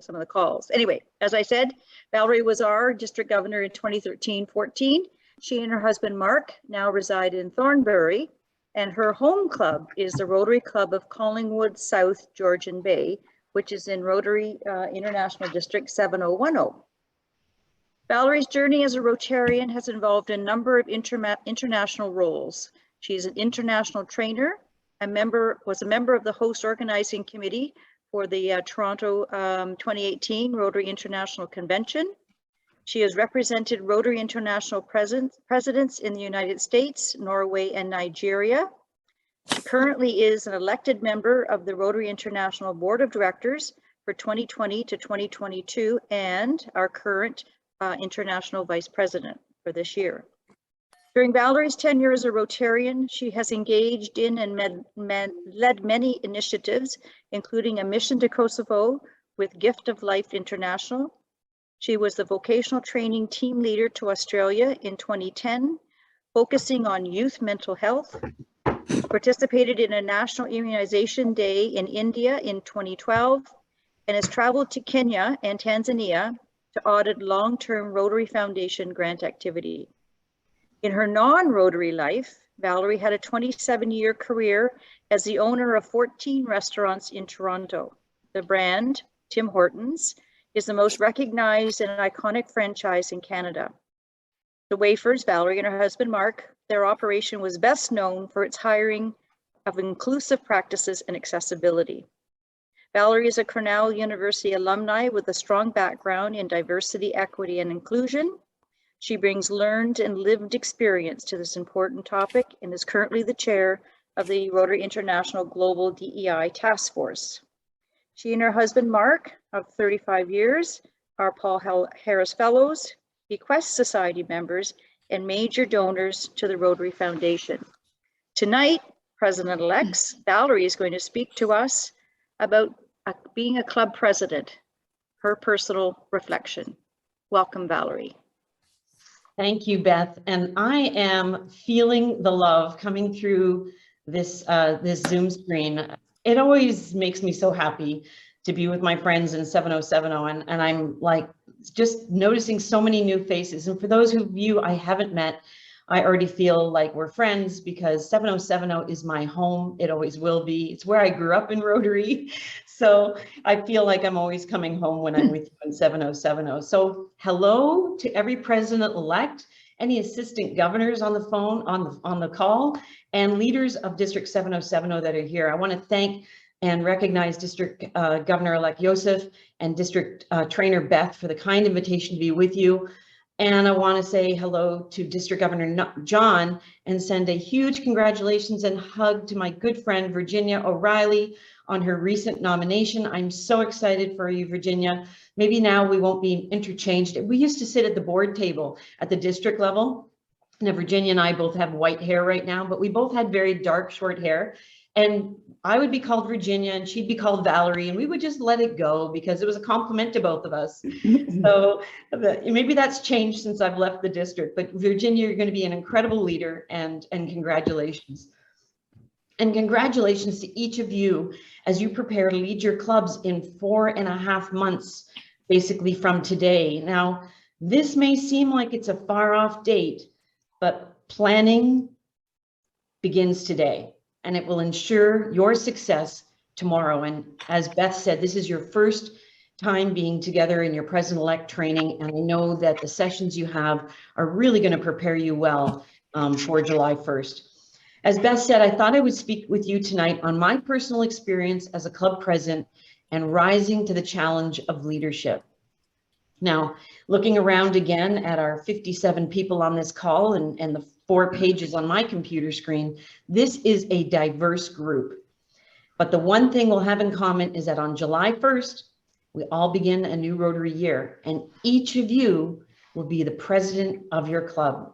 some of the calls. Anyway, as I said, Valerie was our district governor in 2013-14. She and her husband, Mark, now reside in Thornbury, and her home club is the Rotary Club of Collingwood South Georgian Bay, which is in Rotary International District 7010. Valerie's journey as a Rotarian has involved a number of international roles. She's an international trainer, was a member of the host organizing committee for the Toronto 2018 Rotary International Convention. She has represented Rotary International presidents in the United States, Norway, and Nigeria. She currently is an elected member of the Rotary International Board of Directors for 2020 to 2022 and our current international vice president for this year. During Valerie's tenure as a Rotarian, she has engaged in and led many initiatives, including a mission to Kosovo with Gift of Life International. She was the vocational training team leader to Australia in 2010, focusing on youth mental health, participated in a national immunization day in India in 2012, and has traveled to Kenya and Tanzania to audit long-term Rotary Foundation grant activity. In her non-Rotary life, Valerie had a 27-year career as the owner of 14 restaurants in Toronto. The brand, Tim Hortons, is the most recognized and iconic franchise in Canada. The Wafers, Valerie and her husband Mark, their operation was best known for its hiring of inclusive practices and accessibility. Valerie is a Cornell University alumni with a strong background in diversity, equity, and inclusion. She brings learned and lived experience to this important topic and is currently the chair of the Rotary International Global DEI Task Force. She and her husband, Mark, of 35 years, are Paul Harris Fellows, Bequest Society members, and major donors to the Rotary Foundation. Tonight, President-elect Valerie is going to speak to us about being a club president, her personal reflection. Welcome, Valerie. Thank you, Beth. And I am feeling the love coming through this, this Zoom screen. It always makes me so happy to be with my friends in 7070, and I'm like just noticing so many new faces. And for those of you I haven't met, I already feel like we're friends because 7070 is my home. It always will be. It's where I grew up in Rotary. So I feel like I'm always coming home when I'm with you in 7070. So hello to every president-elect, any assistant governors on the phone, on the call, and leaders of District 7070 that are here. I want to thank and recognize District Governor-elect Joseph and District Trainer Beth for the kind invitation to be with you. And I want to say hello to District Governor John and send a huge congratulations and hug to my good friend Virginia O'Reilly on her recent nomination. I'm so excited for you, Virginia. Maybe now we won't be interchanged. We used to sit at the board table at the district level. Now, Virginia and I both have white hair right now, but we both had very dark, short hair. And I would be called Virginia and she'd be called Valerie, and we would just let it go because it was a compliment to both of us. So maybe that's changed since I've left the district, but Virginia, you're going to be an incredible leader, and congratulations. And congratulations to each of you as you prepare to lead your clubs in 4.5 months, basically from today. Now, this may seem like it's a far off date, but planning begins today. And it will ensure your success tomorrow. And as Beth said, this is your first time being together in your president-elect training. And I know that the sessions you have are really going to prepare you well for July 1st. As Beth said, I thought I would speak with you tonight on my personal experience as a club president and rising to the challenge of leadership. Now, looking around again at our 57 people on this call and the 4 pages on my computer screen, this is a diverse group. But the one thing we'll have in common is that on July 1st, we all begin a new Rotary year, and each of you will be the president of your club.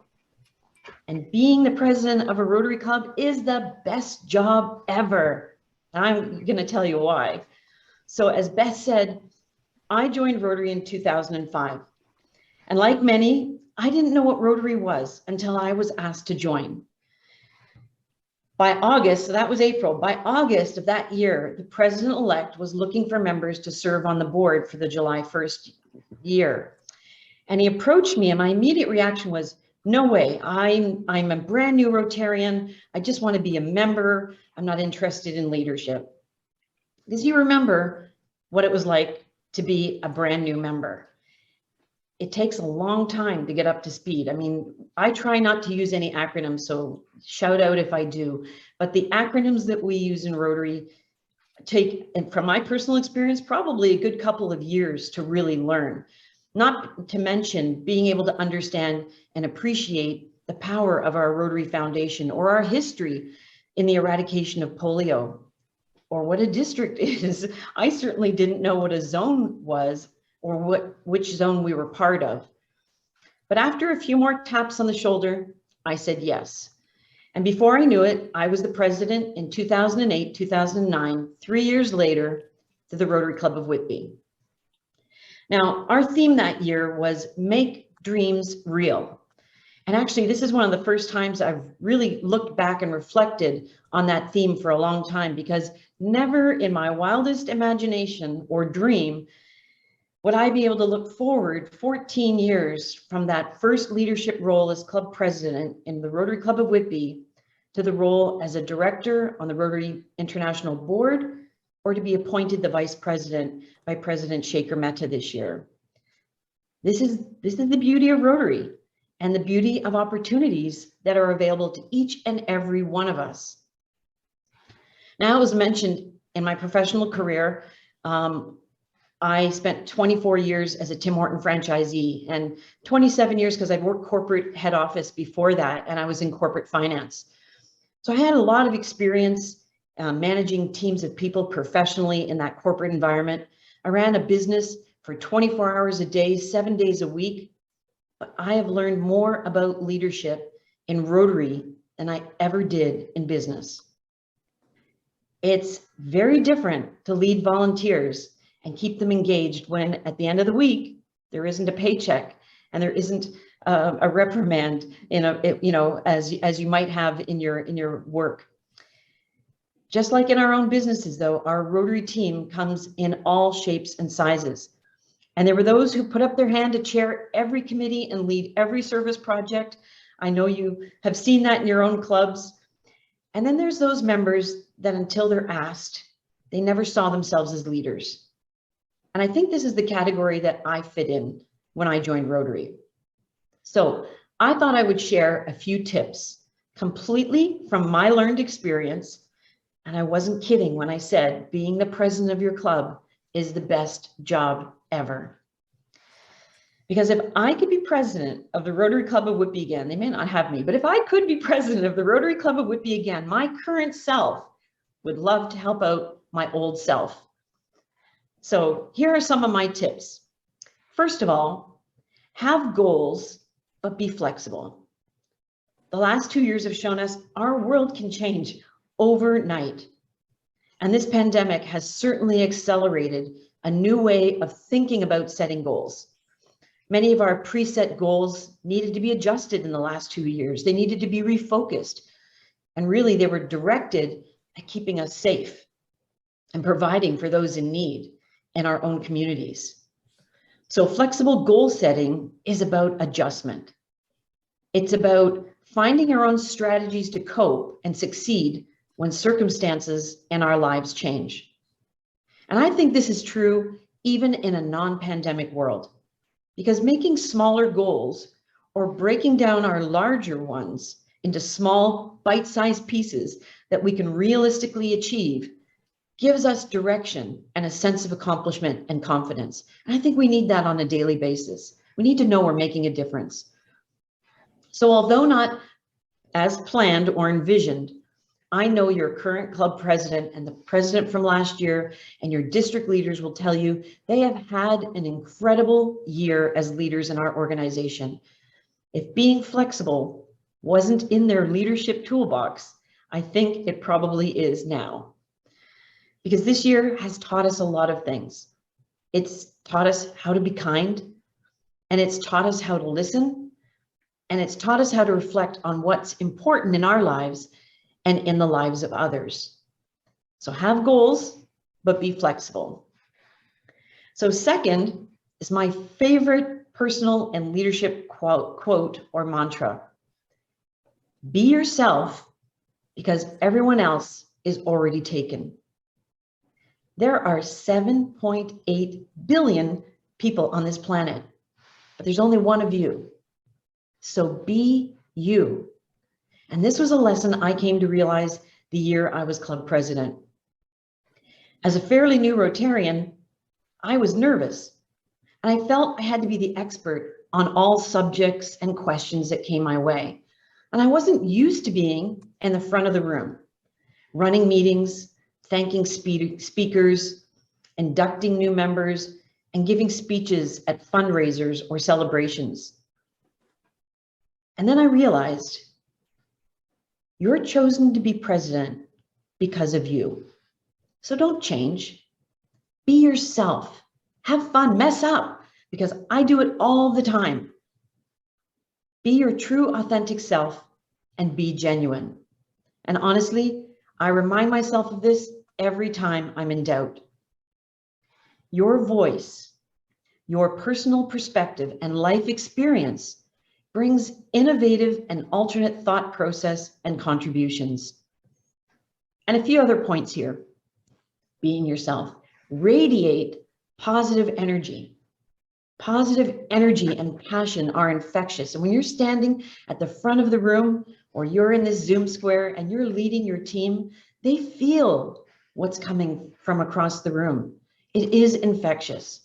And being the president of a Rotary club is the best job ever. And I'm going to tell you why. So as Beth said, I joined Rotary in 2005. And like many, I didn't know what Rotary was until I was asked to join. By August, so that was April, by August of that year, the president-elect was looking for members to serve on the board for the July 1st year. And he approached me and my immediate reaction was, no way, I'm a brand new Rotarian. I just want to be a member. I'm not interested in leadership. Because you remember what it was like to be a brand new member. It takes a long time to get up to speed. I mean, I try not to use any acronyms, so shout out if I do. But the acronyms that we use in Rotary take, and from my personal experience, probably a good couple of years to really learn. Not to mention being able to understand and appreciate the power of our Rotary Foundation or our history in the eradication of polio or what a district is. I certainly didn't know what a zone was or which zone we were part of. But after a few more taps on the shoulder, I said yes. And before I knew it, I was the president in 2008, 2009, 3 years later, to the Rotary Club of Whitby. Now, our theme that year was Make Dreams Real. And actually, this is one of the first times I've really looked back and reflected on that theme for a long time, because never in my wildest imagination or dream would I be able to look forward 14 years from that first leadership role as club president in the Rotary Club of Whitby to the role as a director on the Rotary International Board, or to be appointed the vice president by President Shaker Mehta this year. This is the beauty of Rotary and the beauty of opportunities that are available to each and every one of us. Now, as mentioned in my professional career, I spent 24 years as a Tim Horton franchisee and 27 years because I'd worked corporate head office before that, and I was in corporate finance. So I had a lot of experience managing teams of people professionally in that corporate environment. I ran a business for 24 hours a day, 7 days a week, but I have learned more about leadership in Rotary than I ever did in business. It's very different to lead volunteers and keep them engaged when at the end of the week, there isn't a paycheck and there isn't a reprimand as you might have in your work. Just like in our own businesses, though, our Rotary team comes in all shapes and sizes. And there were those who put up their hand to chair every committee and lead every service project. I know you have seen that in your own clubs. And then there's those members that until they're asked, they never saw themselves as leaders. And I think this is the category that I fit in when I joined Rotary. So I thought I would share a few tips completely from my learned experience. And I wasn't kidding when I said being the president of your club is the best job ever. Because if I could be president of the Rotary Club of Whitby again, they may not have me, but if I could be president of the Rotary Club of Whitby again, my current self would love to help out my old self. So here are some of my tips. First of all, have goals, but be flexible. The last 2 years have shown us our world can change overnight. And this pandemic has certainly accelerated a new way of thinking about setting goals. Many of our preset goals needed to be adjusted in the last 2 years. They needed to be refocused. And really, they were directed at keeping us safe and providing for those in need in our own communities. So flexible goal setting is about adjustment. It's about finding our own strategies to cope and succeed when circumstances in our lives change. And I think this is true even in a non-pandemic world, because making smaller goals or breaking down our larger ones into small bite-sized pieces that we can realistically achieve gives us direction and a sense of accomplishment and confidence. And I think we need that on a daily basis. We need to know we're making a difference. So although not as planned or envisioned, I know your current club president and the president from last year and your district leaders will tell you they have had an incredible year as leaders in our organization. If being flexible wasn't in their leadership toolbox, I think it probably is now. Because this year has taught us a lot of things. It's taught us how to be kind, and it's taught us how to listen, and it's taught us how to reflect on what's important in our lives and in the lives of others. So have goals, but be flexible. So second is my favorite personal and leadership quote or mantra. Be yourself because everyone else is already taken. There are 7.8 billion people on this planet, but there's only one of you. So be you. And this was a lesson I came to realize the year I was club president. As a fairly new Rotarian, I was nervous, and I felt I had to be the expert on all subjects and questions that came my way. And I wasn't used to being in the front of the room, running meetings, thanking speakers, inducting new members, and giving speeches at fundraisers or celebrations. And then I realized you're chosen to be president because of you. So don't change. Be yourself. Have fun, mess up, because I do it all the time. Be your true, authentic self and be genuine. And honestly, I remind myself of this every time I'm in doubt. Your voice, your personal perspective and life experience brings innovative and alternate thought process and contributions. And a few other points here. Being yourself. Radiate positive energy. Positive energy and passion are infectious. And when you're standing at the front of the room or you're in this Zoom square and you're leading your team, they feel what's coming from across the room. It is infectious.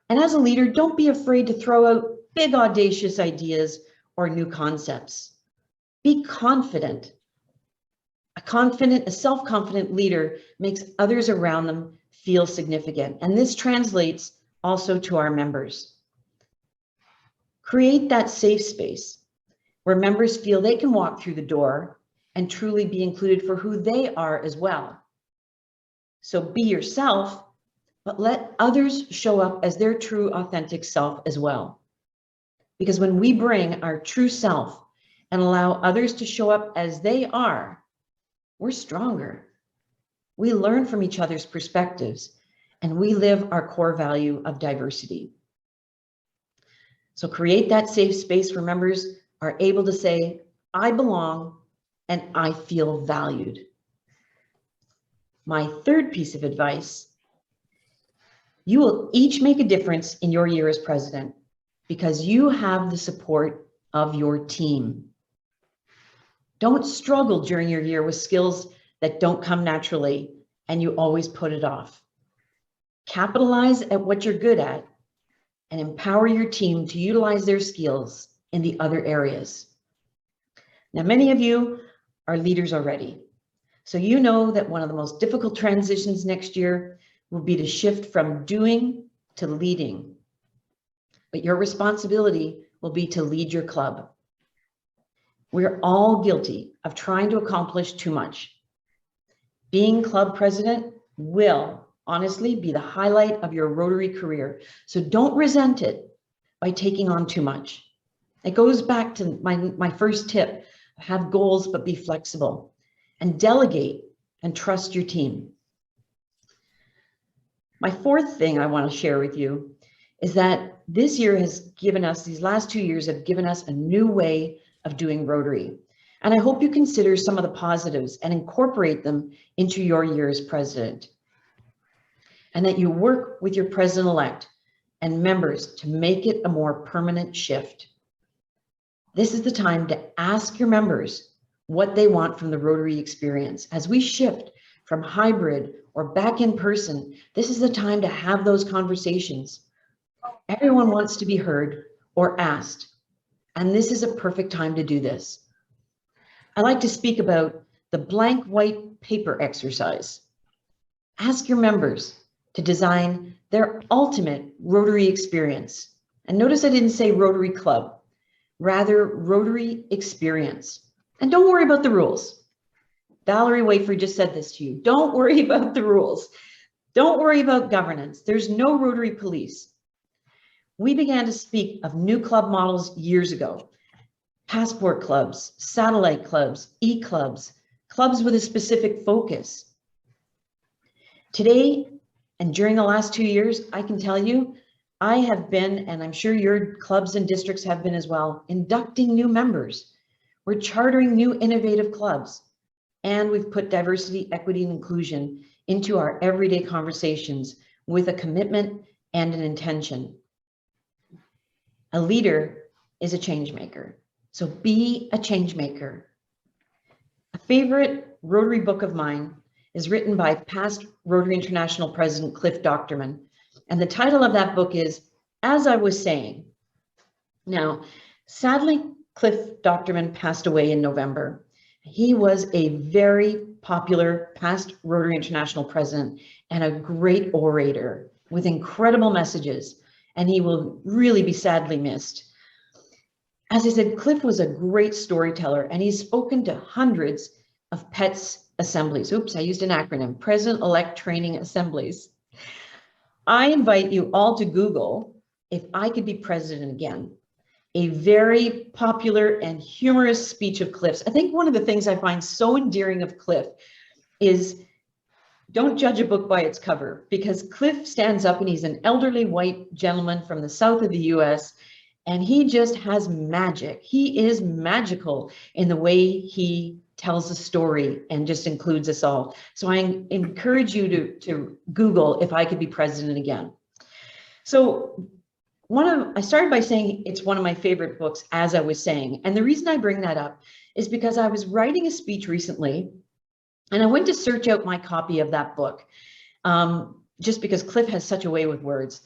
And as a leader, don't be afraid to throw out big, audacious ideas or new concepts. Be confident. A self-confident leader makes others around them feel significant. And this translates also to our members. Create that safe space where members feel they can walk through the door and truly be included for who they are as well. So be yourself, but let others show up as their true, authentic self as well. Because when we bring our true self and allow others to show up as they are, we're stronger. We learn from each other's perspectives, and we live our core value of diversity. So create that safe space where members are able to say, I belong and I feel valued. My third piece of advice, you will each make a difference in your year as president because you have the support of your team. Don't struggle during your year with skills that don't come naturally and you always put it off. Capitalize at what you're good at and empower your team to utilize their skills in the other areas. Now, many of you are leaders already. So you know that one of the most difficult transitions next year will be to shift from doing to leading. But your responsibility will be to lead your club. We're all guilty of trying to accomplish too much. Being club president will honestly be the highlight of your Rotary career. So don't resent it by taking on too much. It goes back to my first tip, have goals, but be flexible and delegate and trust your team. My fourth thing I want to share with you is that this year has given us, these last 2 years have given us a new way of doing Rotary. And I hope you consider some of the positives and incorporate them into your year as president. And that you work with your president-elect and members to make it a more permanent shift. This is the time to ask your members what they want from the Rotary experience. As we shift from hybrid or back in person, this is the time to have those conversations. Everyone wants to be heard or asked, and this is a perfect time to do this. I like to speak about the blank white paper exercise. Ask your members to design their ultimate Rotary experience. And notice I didn't say Rotary Club, rather Rotary experience. And don't worry about the rules. Valerie Wafer just said this to you. Don't worry about the rules. Don't worry about governance. There's no Rotary police. We began to speak of new club models years ago. passport clubs, satellite clubs, e-clubs, clubs with a specific focus. Today, and during the last 2 years, I can tell you, I have been, and I'm sure your clubs and districts have been as well, inducting new members. We're chartering new innovative clubs, and we've put diversity, equity, and inclusion into our everyday conversations with a commitment and an intention. A leader is a change maker, so be a change maker. A favorite Rotary book of mine is written by past Rotary International President Cliff Docterman, and the title of that book is As I Was Saying. Now, sadly, Cliff Docterman passed away in November. He was a very popular past Rotary International president and a great orator with incredible messages, and he will really be sadly missed. As I said, Cliff was a great storyteller, and he's spoken to hundreds of PETS assemblies. Oops, I used an acronym, President-elect Training Assemblies. I invite you all to Google "If I Could Be President Again," a very popular and humorous speech of Cliff's. I think one of the things I find so endearing of Cliff is don't judge a book by its cover, because Cliff stands up and he's an elderly white gentleman from the south of the US, and he just has magic. He is magical in the way he tells a story and just includes us all. So I encourage you to Google "If I Could Be President Again." So I started by saying it's one of my favorite books, as I was saying. And the reason I bring that up is because I was writing a speech recently, and I went to search out my copy of that book, just because Cliff has such a way with words.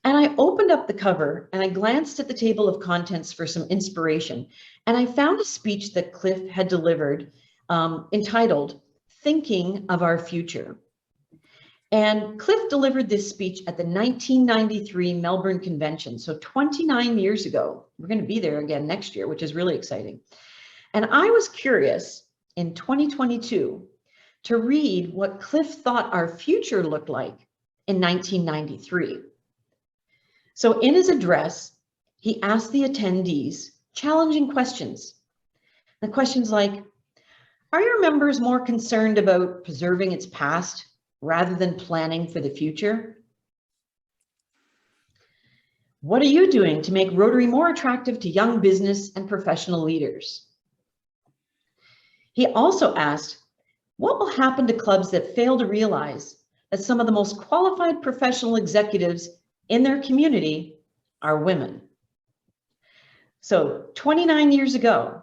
And I opened up the cover and I glanced at the table of contents for some inspiration. And I found a speech that Cliff had delivered entitled "Thinking of Our Future." And Cliff delivered this speech at the 1993 Melbourne Convention. So 29 years ago. We're going to be there again next year, which is really exciting. And I was curious in 2022 to read what Cliff thought our future looked like in 1993. So in his address, he asked the attendees challenging questions. The questions like, are your members more concerned about preserving its past rather than planning for the future? What are you doing to make Rotary more attractive to young business and professional leaders? He also asked, what will happen to clubs that fail to realize that some of the most qualified professional executives in their community are women? So 29 years ago,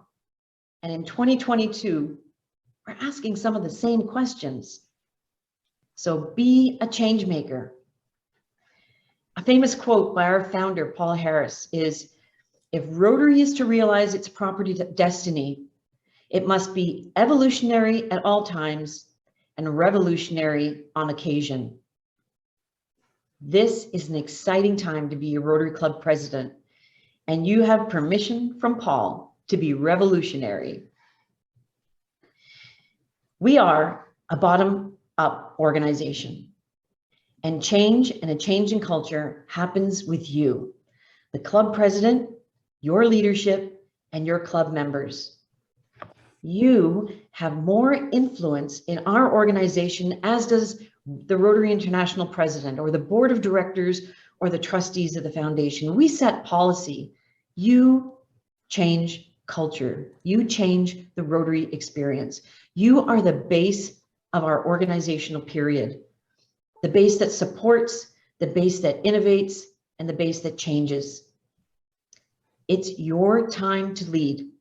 and in 2022, we're asking some of the same questions. So be a change maker. A famous quote by our founder, Paul Harris, is, if Rotary is to realize its property destiny, it must be evolutionary at all times and revolutionary on occasion. This is an exciting time to be a Rotary Club president, and you have permission from Paul to be revolutionary. We are a bottom-up organization, and change and a change in culture happens with you, the club president, your leadership, and your club members. You have more influence in our organization, as does the Rotary International president or the board of directors or the trustees of the foundation. We set policy. You change culture. You change the Rotary experience. You are the base of our organizational period, the base that supports, the base that innovates, and the base that changes. It's your time to lead.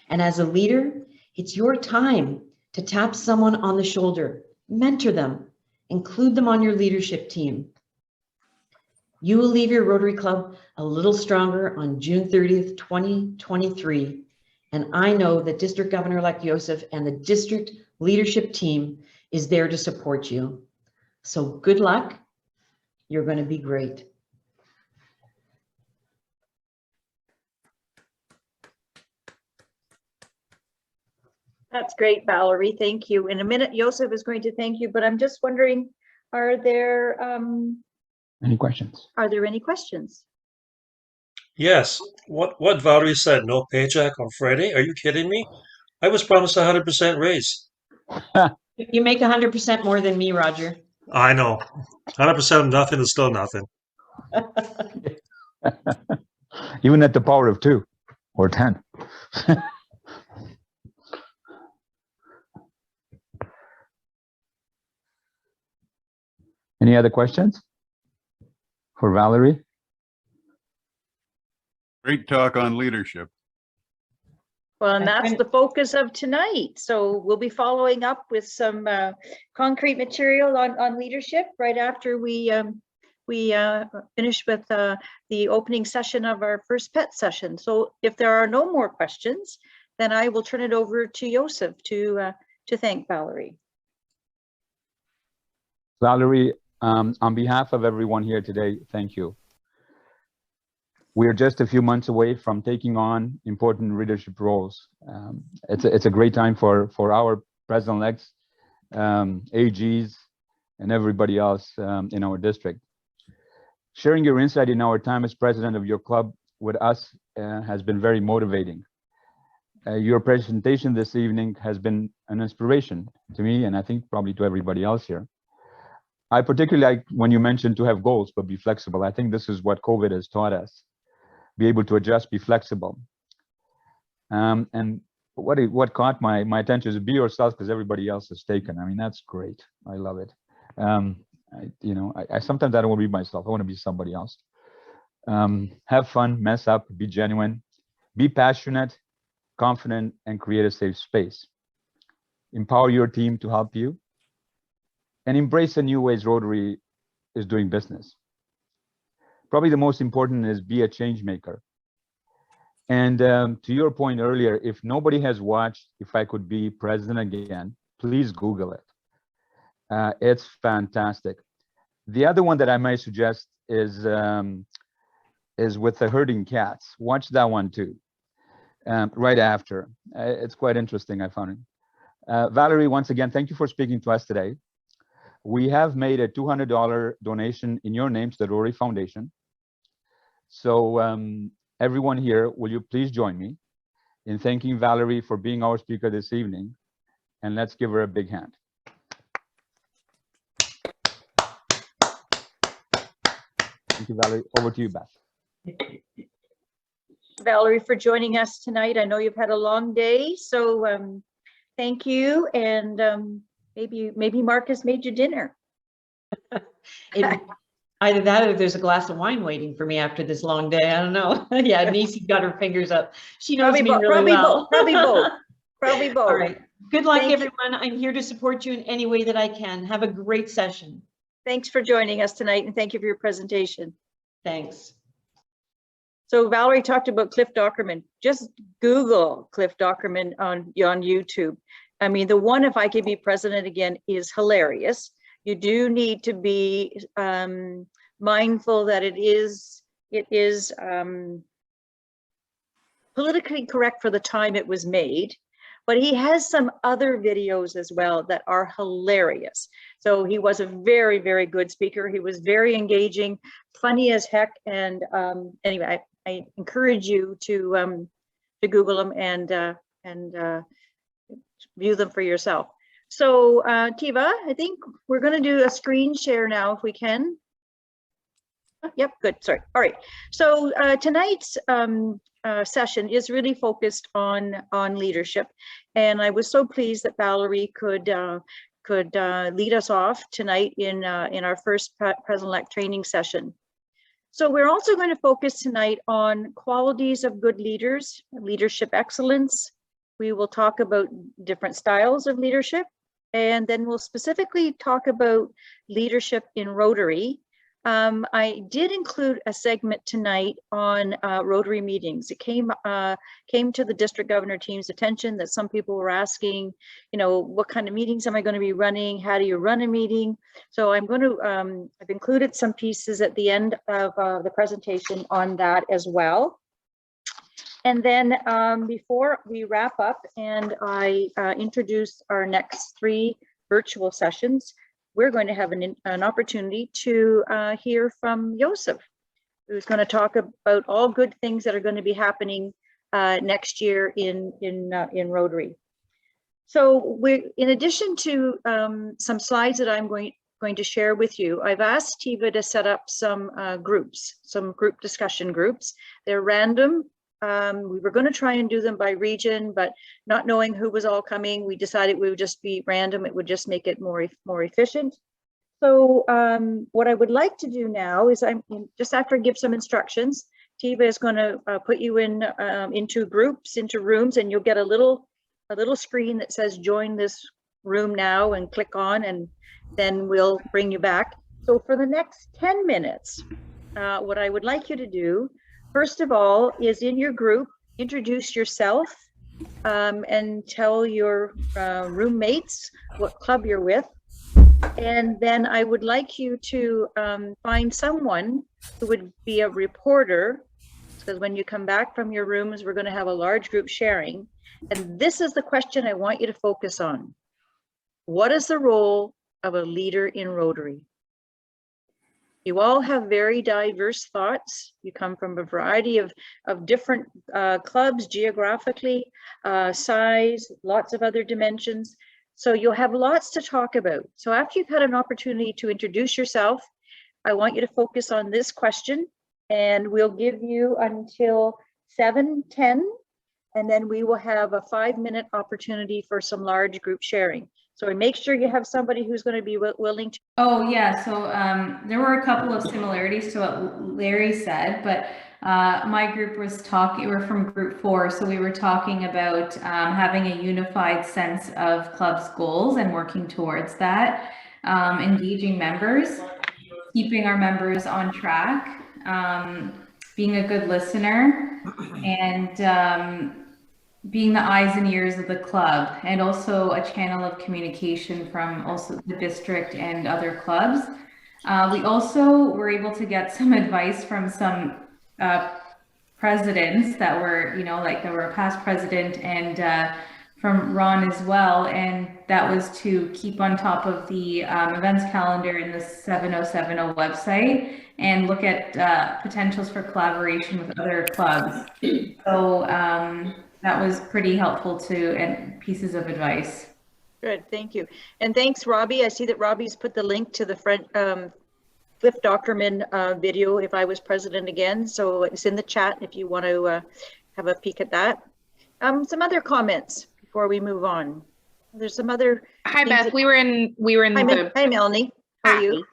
And as a leader, it's your time to tap someone on the shoulder, mentor them, include them on your leadership team. You will leave your Rotary Club a little stronger on June 30th, 2023. And I know that District Governor-elect Joseph and the district leadership team is there to support you. So good luck. You're going to be great. That's great, Valerie. Thank you. In a minute, Joseph is going to thank you, but I'm just wondering, are there any questions? Are there any questions? Yes. What Valerie said, no paycheck on Friday? Are you kidding me? I was promised a 100% raise. You make 100% more than me, Roger. I know. 100% of nothing is still nothing. Even at the power of 2 or 10. Any other questions for Valerie? Great talk on leadership. Well, and that's the focus of tonight. So we'll be following up with some concrete material on leadership right after we finish with the opening session of our first PET session. So if there are no more questions, then I will turn it over to Joseph to thank Valerie. Valerie, on behalf of everyone here today, thank you. We are just a few months away from taking on important leadership roles. It's a great time for our president-elects, AGs, and everybody else in our district. Sharing your insight in our time as president of your club with us has been very motivating. Your presentation this evening has been an inspiration to me, and I think probably to everybody else here. I particularly like when you mentioned to have goals, but be flexible. I think this is what COVID has taught us. Be able to adjust, be flexible. And what caught my attention is be yourself because everybody else is taken. I mean, that's great. I love it. I sometimes I don't want to be myself. I want to be somebody else. Have fun, mess up, be genuine, be passionate, confident, and create a safe space. Empower your team to help you, and embrace the new ways Rotary is doing business. Probably the most important is be a change maker. And to your point earlier, if nobody has watched If I Could Be President Again, please Google it. It's fantastic. The other one that I might suggest is with the herding cats. Watch that one too, right after. It's quite interesting, I found it. Valerie, once again, thank you for speaking to us today. We have made a $200 donation in your name to the Rotary Foundation. So everyone here, will you please join me in thanking Valerie for being our speaker this evening, and let's give her a big hand. Thank you, Valerie. Over to you, Beth. Valerie, for joining us tonight. I know you've had a long day, so thank you. And maybe Marcus made you dinner. Either that or there's a glass of wine waiting for me after this long day. I don't know. Yeah, Nisi's got her fingers up. She knows me really well. Probably both. Probably both. All right. Good luck, everyone. I'm here to support you in any way that I can. Have a great session. Thanks for joining us tonight, and thank you for your presentation. Thanks. So Valerie talked about Cliff Dockerman. Just Google Cliff Dockerman on YouTube. I mean, the one If I Could Be President Again is hilarious. You do need to be mindful that it is politically correct for the time it was made, but he has some other videos as well that are hilarious. So he was a very, very good speaker. He was very engaging, funny as heck. And anyway, I encourage you to Google them and view them for yourself. So Tiva, I think we're going to do a screen share now if we can. Yep, good. Sorry. All right. So tonight's session is really focused on leadership, and I was so pleased that Valerie could lead us off tonight in our first President-elect training session. So we're also going to focus tonight on qualities of good leaders, leadership excellence. We will talk about different styles of leadership, and then we'll specifically talk about leadership in Rotary. I did include a segment tonight on Rotary meetings. It came to the district governor team's attention that some people were asking, what kind of meetings am I going to be running? How do you run a meeting? So I'm going to, I've included some pieces at the end of the presentation on that as well. And then before we wrap up and I introduce our next 3 virtual sessions, we're going to have an opportunity to hear from Joseph. who's going to talk about all good things that are going to be happening next year in Rotary. So in addition to some slides that I'm going to share with you, I've asked Tiva to set up some groups, some group discussion groups. They're random. We were going to try and do them by region, but not knowing who was all coming, we decided we would just be random. It would just make it more efficient. So what I would like to do now is just after I give some instructions, Tiva is going to put you into groups, into rooms, and you'll get a little screen that says join this room now, and click on, and then we'll bring you back. So for the next 10 minutes, what I would like you to do, first of all, is in your group, introduce yourself and tell your roommates what club you're with. And then I would like you to find someone who would be a reporter, because when you come back from your rooms, we're going to have a large group sharing. And this is the question I want you to focus on. What is the role of a leader in Rotary? You all have very diverse thoughts. You come from a variety of different clubs, geographically, size, lots of other dimensions. So you'll have lots to talk about. So after you've had an opportunity to introduce yourself, I want you to focus on this question, and we'll give you until 7:10, and then we will have a 5-minute opportunity for some large group sharing. So make sure you have somebody who's going to be willing to. Oh yeah, so there were a couple of similarities to what Larry said, but my group was talking, we're from group 4, so we were talking about having a unified sense of club's goals and working towards that, engaging members, keeping our members on track, being a good listener, and being the eyes and ears of the club, and also a channel of communication from also the district and other clubs. We also were able to get some advice from some presidents that were, like there were a past president, and from Ron as well. And that was to keep on top of the events calendar in the 7070 website and look at potentials for collaboration with other clubs. So that was pretty helpful too, and pieces of advice. Good, thank you. And thanks, Robbie. I see that Robbie's put the link to the Cliff Dockerman video, If I Was President Again. So it's in the chat if you want to have a peek at that. Some other comments before we move on. There's some other. Hi, Beth. We were in Hi, Melanie. How are you?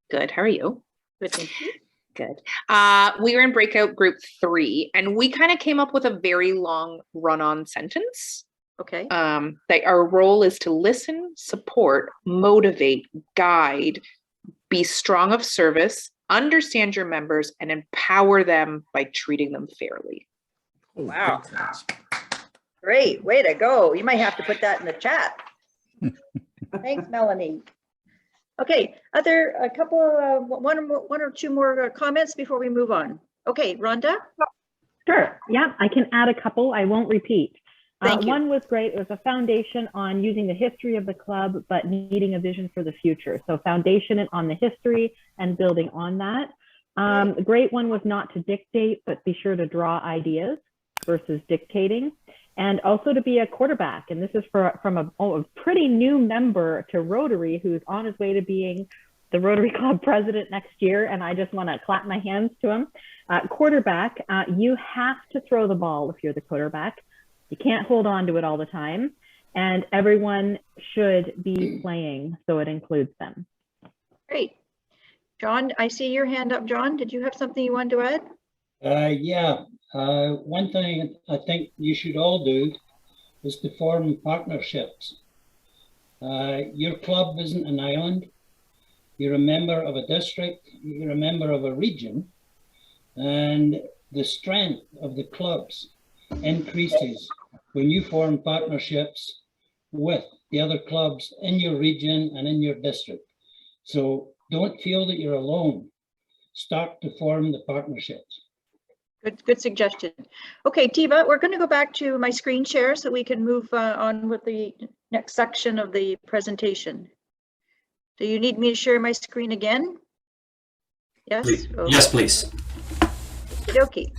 Good. How are you? Good, thank you. Good. We were in breakout group 3, and we kind of came up with a very long run-on sentence. Okay. That our role is to listen, support, motivate, guide, be strong of service, understand your members, and empower them by treating them fairly. Wow. Great. Way to go. You might have to put that in the chat. Thanks, Melanie. Okay, a couple, one or two more comments before we move on. Okay, Rhonda? Sure, yeah, I can add a couple, I won't repeat. Thank you. One was great, it was a foundation on using the history of the club, but needing a vision for the future. So foundation on the history and building on that. A great one was not to dictate, but be sure to draw ideas versus dictating. And also to be a quarterback. And this is from a pretty new member to Rotary who's on his way to being the Rotary Club president next year. And I just want to clap my hands to him. Quarterback, you have to throw the ball if you're the quarterback. You can't hold on to it all the time. And everyone should be playing, so it includes them. Great. John, I see your hand up. John, did you have something you wanted to add? Yeah. One thing I think you should all do is to form partnerships. Your club isn't an island. You're a member of a district, you're a member of a region, and the strength of the clubs increases when you form partnerships with the other clubs in your region and in your district. So don't feel that you're alone. Start to form the partnerships. Good suggestion. Okay, Tiva, we're going to go back to my screen share so we can move on with the next section of the presentation. Do you need me to share my screen again? Yes? Please. Okay. Yes, please. Okey-dokey.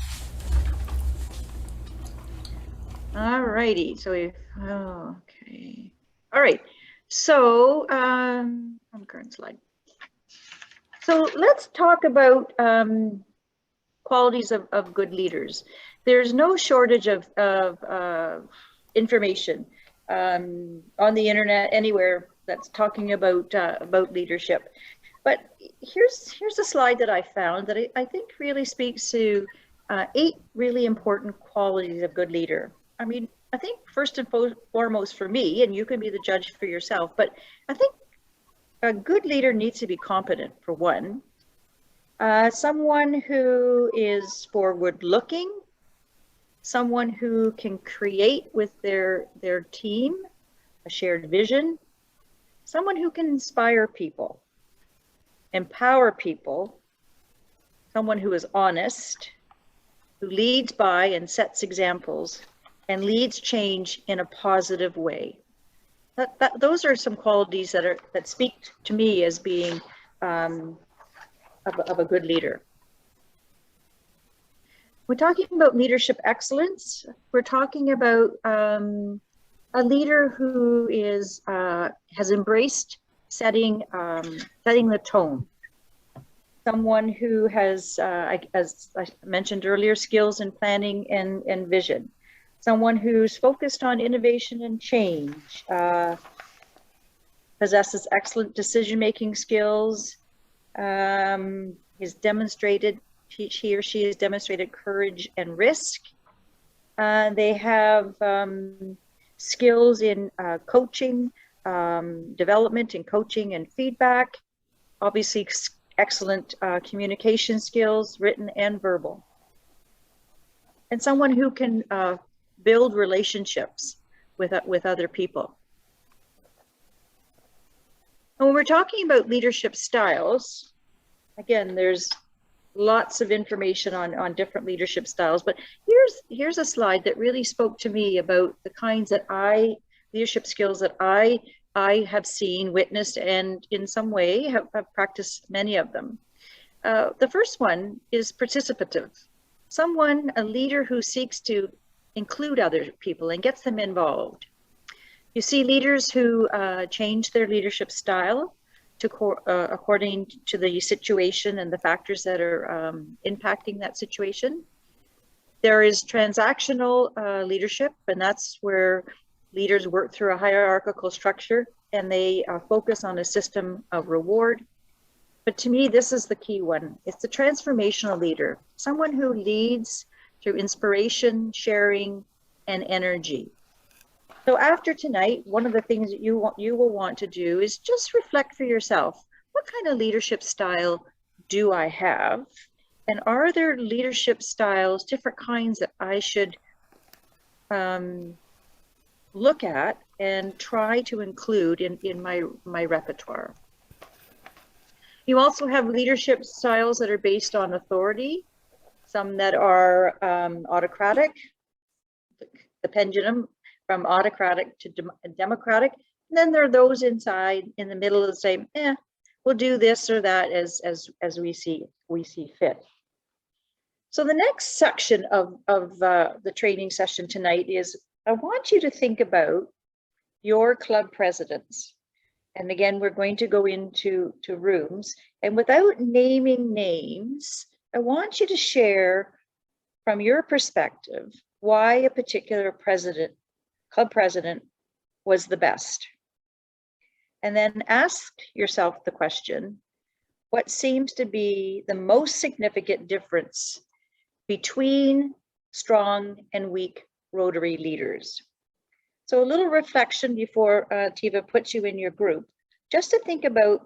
All righty, so okay. All right, so on the current slide. So let's talk about qualities of good leaders. There's no shortage of information on the internet anywhere that's talking about leadership. But here's a slide that I found that I think really speaks to 8 really important qualities of good leader. I mean, I think first and foremost for me, and you can be the judge for yourself, but I think a good leader needs to be competent, for one. Someone who is forward-looking, someone who can create with their team a shared vision, someone who can inspire people, empower people, someone who is honest, who leads by and sets examples, and leads change in a positive way. Those are some qualities that speak to me as being of a good leader. We're talking about leadership excellence. We're talking about a leader who has embraced setting the tone. Someone who has, as I mentioned earlier, skills in planning and vision. Someone who's focused on innovation and change, possesses excellent decision-making skills, he or she has demonstrated courage and risk. They have skills in coaching, development in coaching and feedback, obviously excellent communication skills, written and verbal. And someone who can build relationships with other people. When we're talking about leadership styles, again, there's lots of information on different leadership styles, but here's a slide that really spoke to me about the kinds that leadership skills that I have seen, witnessed, and in some way have practiced many of them. The first one is participative. A leader who seeks to include other people and gets them involved. You see leaders who change their leadership style according to the situation and the factors that are impacting that situation. There is transactional leadership, and that's where leaders work through a hierarchical structure and they focus on a system of reward. But to me, this is the key one. It's the transformational leader, someone who leads through inspiration, sharing, and energy. So after tonight, one of the things that you will want to do is just reflect for yourself, what kind of leadership style do I have? And are there leadership styles, different kinds that I should look at and try to include in my repertoire? You also have leadership styles that are based on authority, some that are autocratic, the pendulum from autocratic to democratic. And then there are those inside in the middle of the same, we'll do this or that as we see fit. So the next section of the training session tonight is, I want you to think about your club presidents. And again, we're going to go into rooms, and without naming names, I want you to share from your perspective why a particular club president was the best. And then ask yourself the question, what seems to be the most significant difference between strong and weak Rotary leaders? So a little reflection before Tiva puts you in your group, just to think about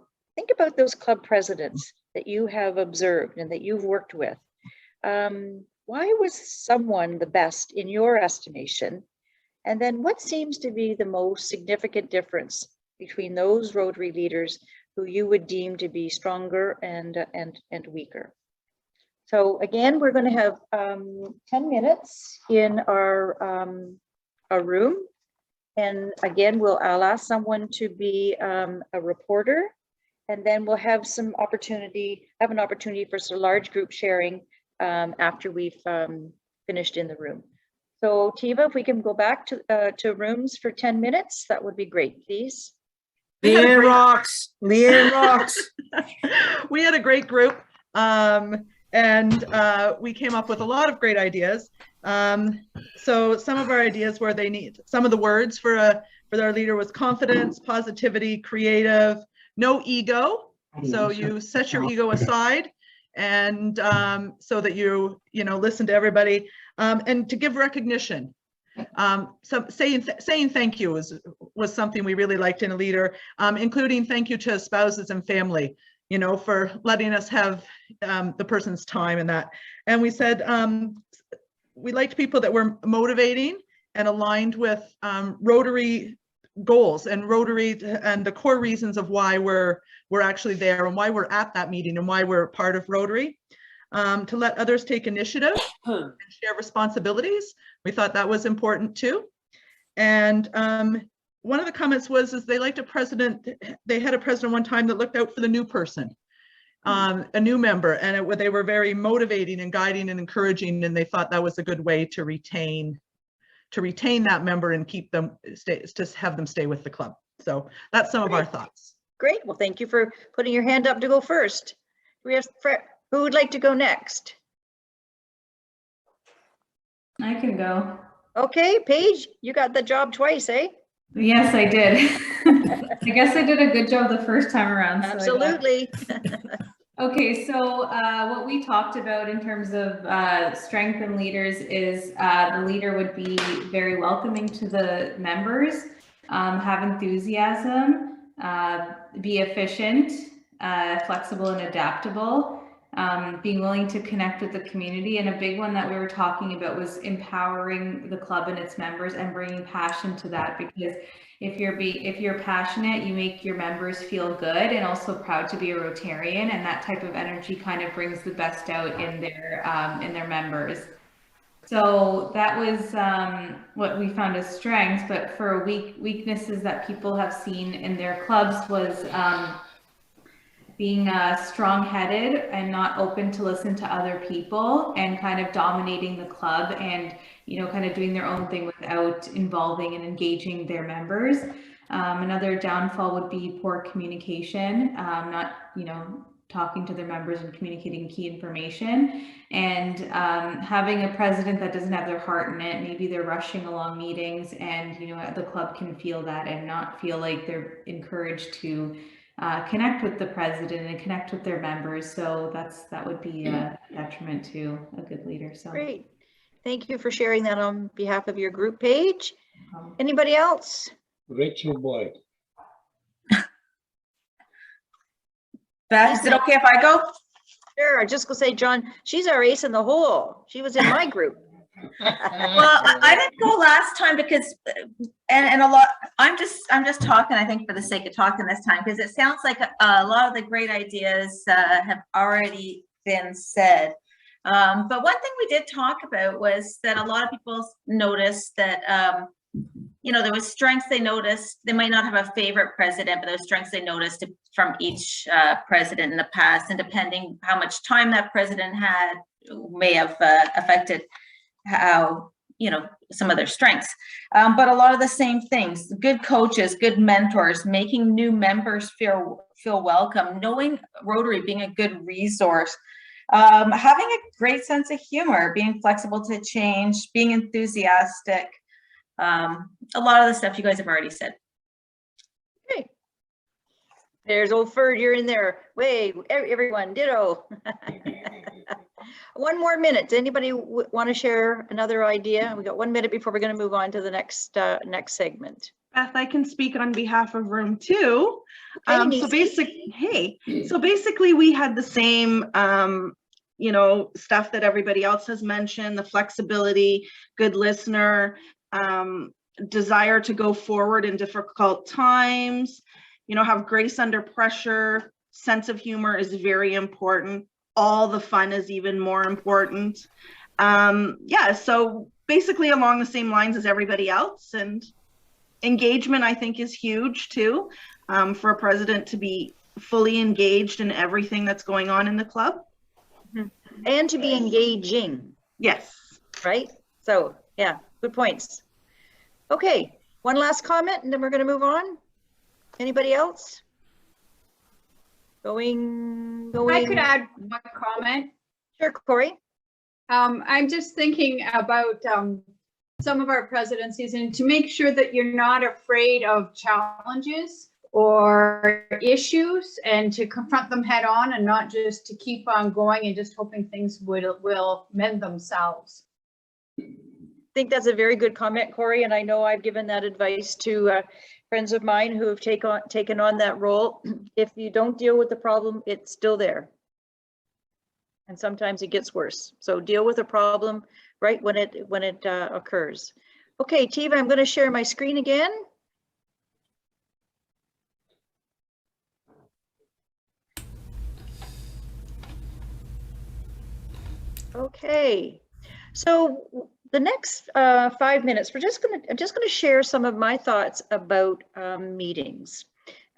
those club presidents that you have observed and that you've worked with. Why was someone the best in your estimation? And then what seems to be the most significant difference between those Rotary leaders who you would deem to be stronger and weaker? So again, we're going to have 10 minutes in our room. And again, I'll ask someone to be a reporter, and then we'll have an opportunity for some large group sharing after we've finished in the room. So Tiva, if we can go back to rooms for 10 minutes, that would be great, please. Leanne rocks. Leanne rocks. We had a great group, and we came up with a lot of great ideas. So some of our ideas were some of the words for our leader was confidence, positivity, creative, no ego. So you set your ego aside, and so that you listen to everybody, and to give recognition. So saying thank you was something we really liked in a leader, including thank you to spouses and family, for letting us have the person's time and that. And we said we liked people that were motivating and aligned with Rotary goals and Rotary and the core reasons of why we're actually there and why we're at that meeting and why we're part of Rotary. To let others take initiative and share responsibilities. We thought that was important too. And one of the comments was they liked a president. They had a president one time that looked out for the new person, a new member, and they were very motivating and guiding and encouraging, and they thought that was a good way to retain that member and keep them to have them stay with the club. So that's some of our thoughts. Great. Well, thank you for putting your hand up to go first. We have who would like to go next? I can go. Okay, Paige, you got the job twice, eh? Yes, I did. I guess I did a good job the first time around. Absolutely. Okay, so what we talked about in terms of strength in leaders is the leader would be very welcoming to the members, have enthusiasm, be efficient, flexible and adaptable, being willing to connect with the community. And a big one that we were talking about was empowering the club and its members and bringing passion to that, because if you're passionate, you make your members feel good and also proud to be a Rotarian, and that type of energy kind of brings the best out in their members. So that was what we found as strengths, but for weaknesses that people have seen in their clubs was being strong-headed and not open to listen to other people and kind of dominating the club and, kind of doing their own thing without involving and engaging their members. Another downfall would be poor communication, not, talking to their members and communicating key information, and having a president that doesn't have their heart in it. Maybe they're rushing along meetings, and, the club can feel that and not feel like they're encouraged to connect with the president and connect with their members. So that would be a detriment to a good leader. So great. Thank you for sharing that on behalf of your group, Paige. Anybody else? Rachel Boyd. Beth, is it okay if I go? Sure. I just gonna say, John, she's our ace in the hole. She was in my group. Well, I didn't go last time because, and a lot, I'm just talking, I think, for the sake of talking this time, because it sounds like a lot of the great ideas have already been said. But one thing we did talk about was that a lot of people noticed that, there was strengths they noticed. They might not have a favorite president, but there were strengths they noticed from each president in the past, and depending how much time that president had may have affected how, some of their strengths. But a lot of the same things: good coaches, good mentors, making new members feel welcome, knowing Rotary being a good resource, having a great sense of humor, being flexible to change, being enthusiastic. A lot of the stuff you guys have already said. Okay. There's old Ferd, you're in there. Wait, everyone, ditto. One more minute. Does anybody want to share another idea? We got 1 minute before we're going to move on to the next segment. Beth, I can speak on behalf of Room 2. Okay, so basically we had the same, stuff that everybody else has mentioned: the flexibility, good listener, desire to go forward in difficult times, have grace under pressure, sense of humor is very important. All the fun is even more important. So basically along the same lines as everybody else. And engagement, I think, is huge too, for a president to be fully engaged in everything that's going on in the club. And to be engaging. Yes. Right? So yeah, good points. Okay, one last comment and then we're going to move on. Anybody else? Going. I could add one comment. Sure, Corey. I'm just thinking about some of our presidencies, and to make sure that you're not afraid of challenges or issues, and to confront them head on, and not just to keep on going and just hoping things will mend themselves. I think that's a very good comment, Corey, and I know I've given that advice to friends of mine who have taken on that role. If you don't deal with the problem, it's still there. And sometimes it gets worse. So deal with the problem right when it occurs. Okay, Tiva, I'm going to share my screen again. Okay, so the next 5 minutes, I'm just going to share some of my thoughts about meetings.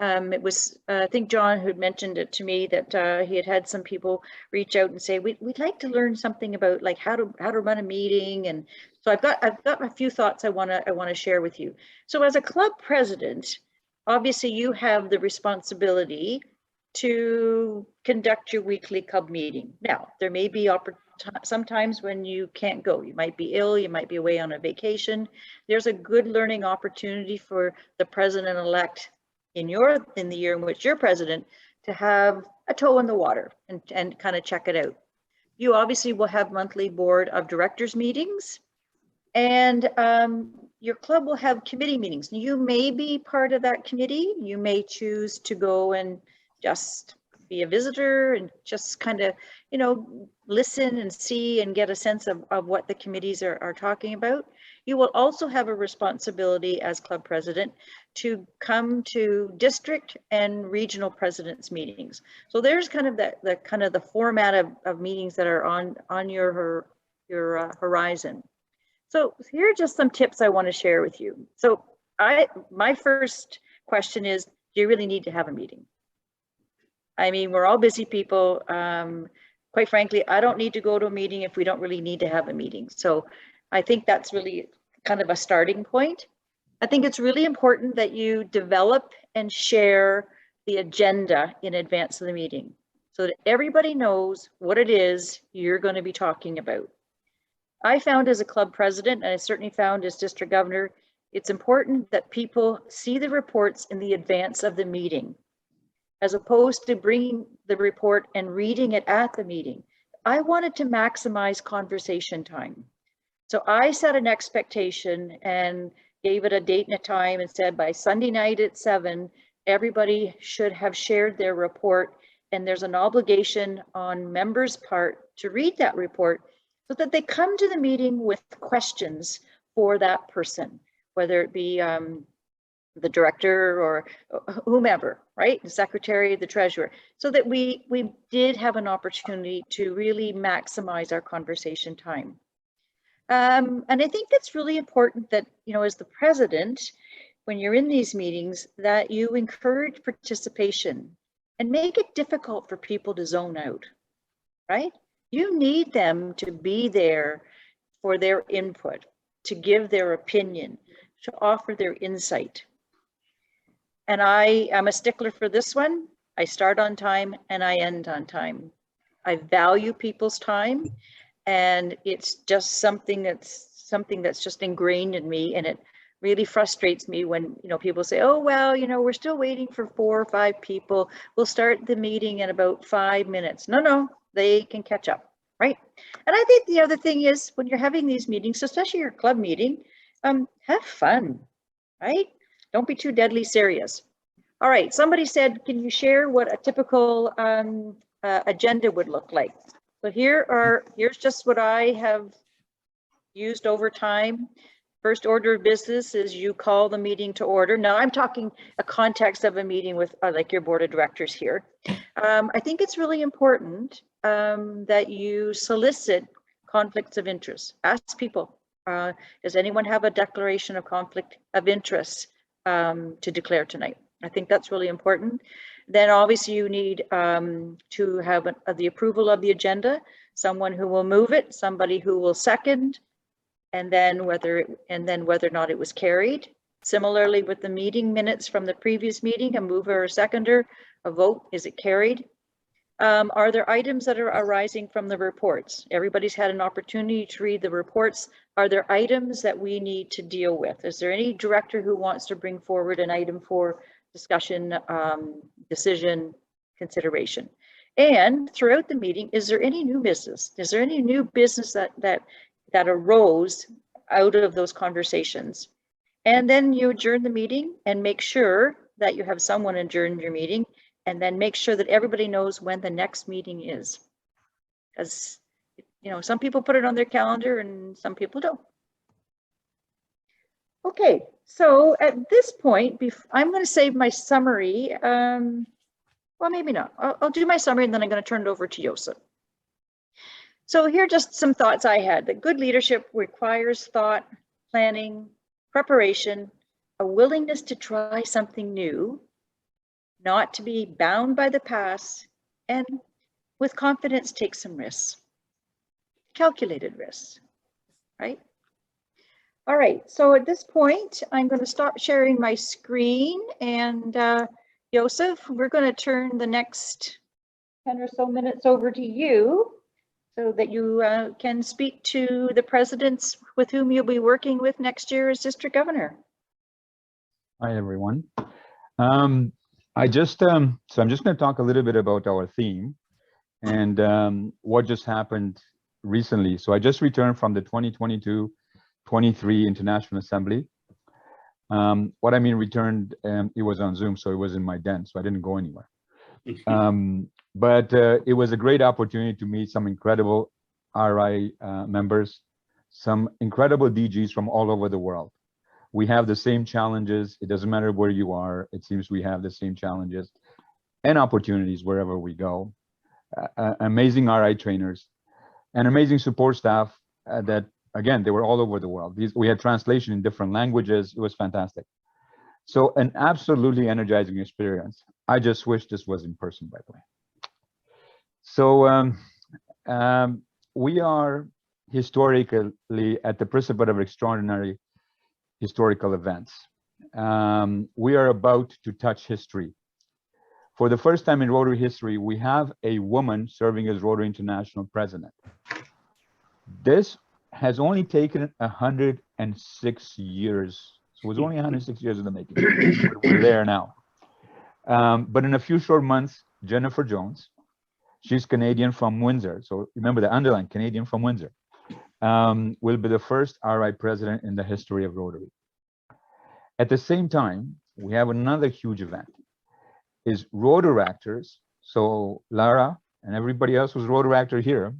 It was, I think John had mentioned it to me that he had some people reach out and say, we'd like to learn something about like how to run a meeting. And so I've got a few thoughts I want to share with you. So as a club president, obviously you have the responsibility to conduct your weekly club meeting. Now, there may be sometimes when you can't go. You might be ill, you might be away on a vacation. There's a good learning opportunity for the president-elect in the year in which you're president to have a toe in the water and kind of check it out. You obviously will have monthly board of directors meetings, and your club will have committee meetings. You may be part of that committee. You may choose to go and just be a visitor and just kind of, you know, listen and see and get a sense of what the committees are talking about. You will also have a responsibility as club president to come to district and regional presidents meetings. So there's kind of the format of meetings that are on your horizon. So here are just some tips I want to share with you. So my first question is, do you really need to have a meeting? I mean, we're all busy people. Quite frankly, I don't need to go to a meeting if we don't really need to have a meeting. So I think that's really kind of a starting point. I think it's really important that you develop and share the agenda in advance of the meeting so that everybody knows what it is you're going to be talking about. I found as a club president, and I certainly found as district governor, it's important that people see the reports in the advance of the meeting, as opposed to bringing the report and reading it at the meeting. I wanted to maximize conversation time. So I set an expectation and gave it a date and a time and said by Sunday night at 7, everybody should have shared their report, and there's an obligation on members' part to read that report so that they come to the meeting with questions for that person, whether it be the director or whomever, right? The secretary, the treasurer, so that we did have an opportunity to really maximize our conversation time. And I think it's really important that, you know, as the president, when you're in these meetings, that you encourage participation and make it difficult for people to zone out, right? You need them to be there for their input, to give their opinion, to offer their insight. And I am a stickler for this one. I start on time and I end on time. I value people's time, and it's just something that's just ingrained in me, and it really frustrates me when, you know, people say, oh, well, you know, we're still waiting for 4 or 5 people. We'll start the meeting in about 5 minutes. No, they can catch up, right? And I think the other thing is when you're having these meetings, especially your club meeting, have fun, right? Don't be too deadly serious. All right, somebody said, can you share what a typical agenda would look like? So here's just what I have used over time. First order of business is you call the meeting to order. Now I'm talking a context of a meeting with like your board of directors here. I think it's really important that you solicit conflicts of interest. Ask people, does anyone have a declaration of conflict of interest to declare tonight? I think that's really important. Then obviously you need to have the approval of the agenda, someone who will move it, somebody who will second, and then whether or not it was carried. Similarly with the meeting minutes from the previous meeting, a mover or seconder, a vote, is it carried? Are there items that are arising from the reports? Everybody's had an opportunity to read the reports. Are there items that we need to deal with? Is there any director who wants to bring forward an item for discussion, decision, consideration? And throughout the meeting, is there any new business? Is there any new business that arose out of those conversations? And then you adjourn the meeting and make sure that you have someone adjourn your meeting, and then make sure that everybody knows when the next meeting is. Because, you know, some people put it on their calendar and some people don't. Okay, so at this point, I'm going to save my summary. Well, maybe not. I'll do my summary and then I'm going to turn it over to Joseph. So here are just some thoughts I had. That good leadership requires thought, planning, preparation, a willingness to try something new, not to be bound by the past, and with confidence take some risks, calculated risks, right? All right, so at this point, I'm going to stop sharing my screen, and Joseph, we're going to turn the next 10 or so minutes over to you so that you can speak to the presidents with whom you'll be working with next year as district governor. Hi, everyone. So I'm just going to talk a little bit about our theme and what just happened recently. So I just returned from the 2022-23 International Assembly. What I mean returned, it was on Zoom, so it was in my den, so I didn't go anywhere. But it was a great opportunity to meet some incredible RI members, some incredible DGs from all over the world. We have the same challenges. It doesn't matter where you are. It seems we have the same challenges and opportunities wherever we go. Amazing RI trainers and amazing support staff that, again, they were all over the world. We had translation in different languages. It was fantastic. So an absolutely energizing experience. I just wish this was in person, by the way. So we are historically at the precipice of extraordinary historical events. We are about to touch history. For the first time in Rotary history, we have a woman serving as Rotary International President. This has only taken 106 years. So it was only 106 years in the making. We're there now. But in a few short months, Jennifer Jones, she's Canadian from Windsor. So remember the underline, Canadian from Windsor, will be the first RI president in the history of Rotary. At the same time, we have another huge event, is Rotaractors. So Lara and everybody else who's Rotaractor here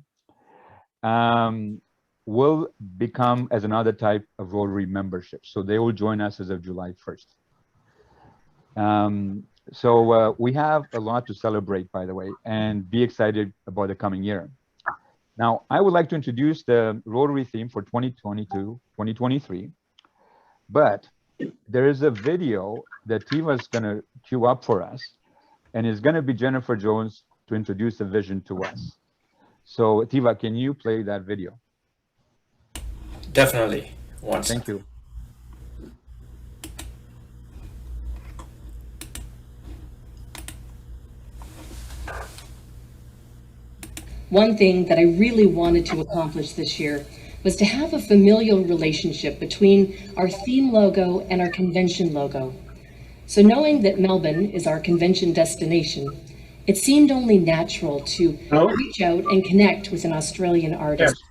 will become as another type of Rotary membership. So they will join us as of July 1st. So we have a lot to celebrate, by the way, and be excited about the coming year. Now, I would like to introduce the Rotary theme for 2022-2023, but there is a video that Tiva is going to queue up for us, and it's going to be Jennifer Jones to introduce the vision to us. So Tiva, can you play that video? Definitely. Thank you. One thing that I really wanted to accomplish this year was to have a familial relationship between our theme logo and our convention logo. So knowing that Melbourne is our convention destination, it seemed only natural to reach out and connect with an Australian artist.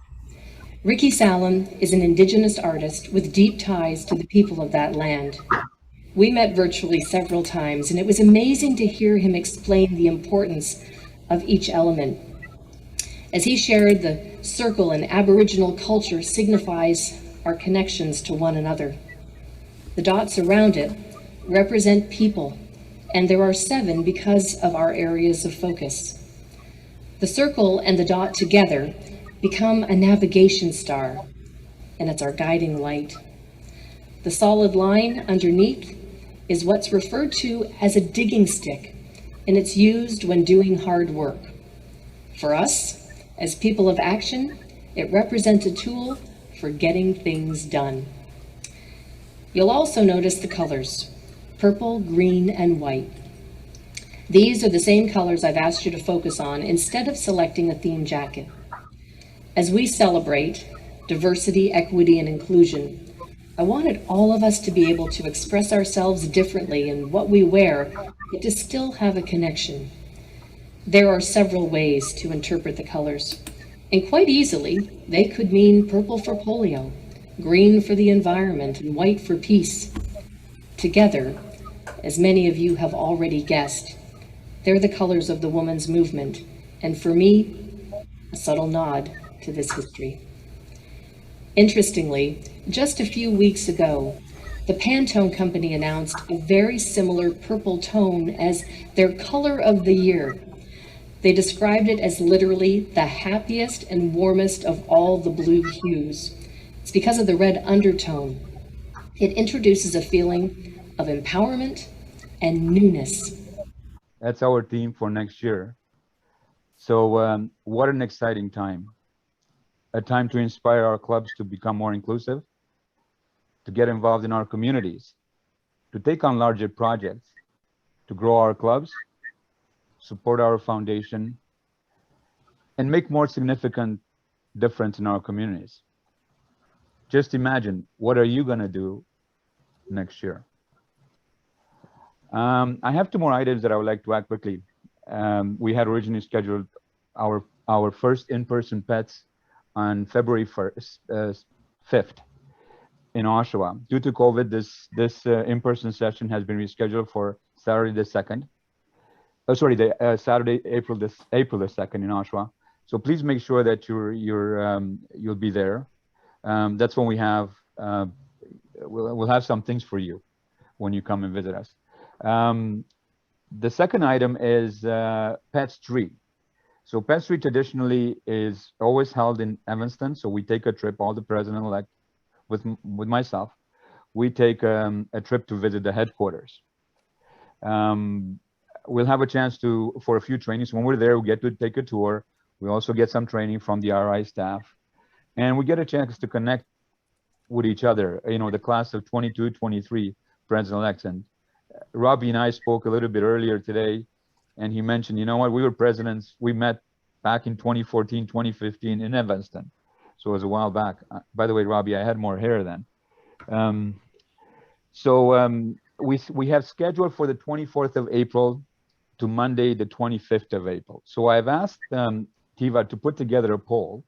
Ricky Salem is an Indigenous artist with deep ties to the people of that land. We met virtually several times, and it was amazing to hear him explain the importance of each element. As he shared, the circle in Aboriginal culture signifies our connections to one another. The dots around it represent people, and there are 7 because of our areas of focus. The circle and the dot together become a navigation star, and it's our guiding light. The solid line underneath is what's referred to as a digging stick, and it's used when doing hard work. For us, as people of action, it represents a tool for getting things done. You'll also notice the colors: purple, green, and white. These are the same colors I've asked you to focus on instead of selecting a theme jacket. As we celebrate diversity, equity, and inclusion, I wanted all of us to be able to express ourselves differently in what we wear, but to still have a connection. There are several ways to interpret the colors, and quite easily, they could mean purple for polio, green for the environment, and white for peace. Together, as many of you have already guessed, they're the colors of the women's movement, and for me, a subtle nod to this history. Interestingly, just a few weeks ago, the Pantone company announced a very similar purple tone as their color of the year. They described it as literally the happiest and warmest of all the blue hues. It's because of the red undertone. It introduces a feeling of empowerment and newness. That's our theme for next year. So what an exciting time. A time to inspire our clubs to become more inclusive, to get involved in our communities, to take on larger projects, to grow our clubs, support our foundation, and make more significant difference in our communities. Just imagine, what are you gonna do next year? I have two more items that I would like to add quickly. We had originally scheduled our first in-person pets on February 5th in Oshawa. Due to COVID, this in-person session has been rescheduled for Saturday the 2nd. Saturday, April the 2nd in Oshawa. So please make sure that you'll be there. That's when we'll have some things for you when you come and visit us. The second item is Pet Street. So Pet Street traditionally is always held in Evanston. So we take a trip, all the president-elect with myself, we take a trip to visit the headquarters. We'll have a chance for a few trainings. When we're there, we get to take a tour. We also get some training from the RI staff, and we get a chance to connect with each other, the class of 22, 23 president-elects. And Robbie and I spoke a little bit earlier today, and he mentioned, you know what, we were presidents. We met back in 2014, 2015 in Evanston. So it was a while back. By the way, Robbie, I had more hair then. We have scheduled for the 24th of April to Monday, the 25th of April. So I've asked Tiva to put together a poll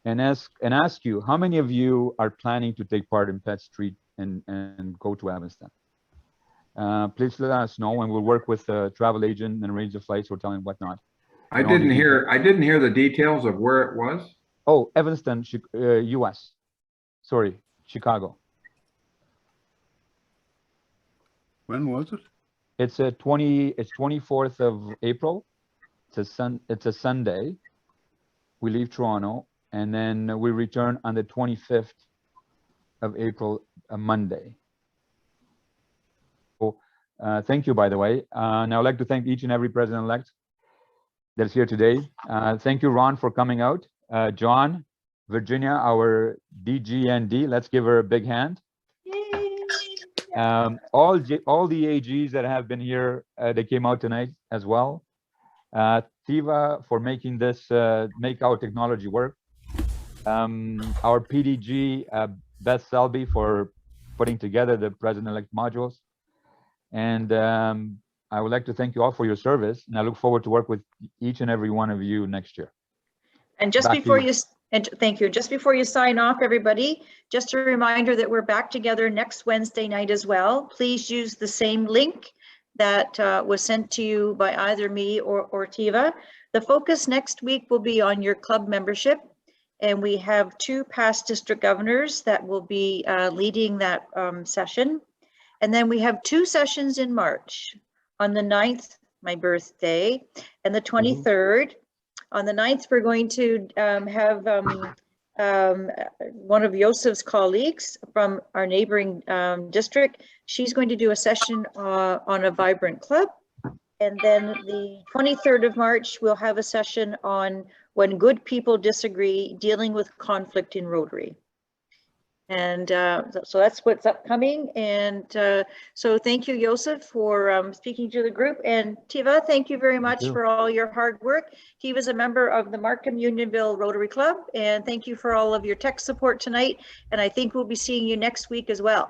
and ask you, how many of you are planning to take part in Pet Street and go to Evanston? Please let us know, and we'll work with a travel agent and arrange the flights, hotel, and whatnot. I didn't hear the details of where it was. Oh, Evanston, U.S. Sorry, Chicago. When was it? It's 24th of April. It's a Sunday. We leave Toronto, and then we return on the 25th of April, a Monday. So, thank you, by the way. Now I'd like to thank each and every president-elect that's here today. Thank you, Ron, for coming out. John, Virginia, our DGND, let's give her a big hand. All the AGs that have been here, they came out tonight as well. Tiva for making this, make our technology work. Our PDG, Beth Selby, for putting together the president-elect modules. And I would like to thank you all for your service, and I look forward to work with each and every one of you next year. And just before you, and thank you. Just before you sign off, everybody, just a reminder that we're back together next Wednesday night as well. Please use the same link that was sent to you by either me or Tiva. The focus next week will be on your club membership, and we have two past district governors that will be leading that session. And then we have two sessions in March, on the 9th, my birthday, and the 23rd. On the 9th, we're going to have one of Yosef's colleagues from our neighboring district. She's going to do a session on a vibrant club. And then the 23rd of March, we'll have a session on when good people disagree, dealing with conflict in Rotary. And so that's what's upcoming. And so thank you, Yosef, for speaking to the group. And Tiva, thank you very much for all your hard work. He was a member of the Markham Unionville Rotary Club. And thank you for all of your tech support tonight. And I think we'll be seeing you next week as well.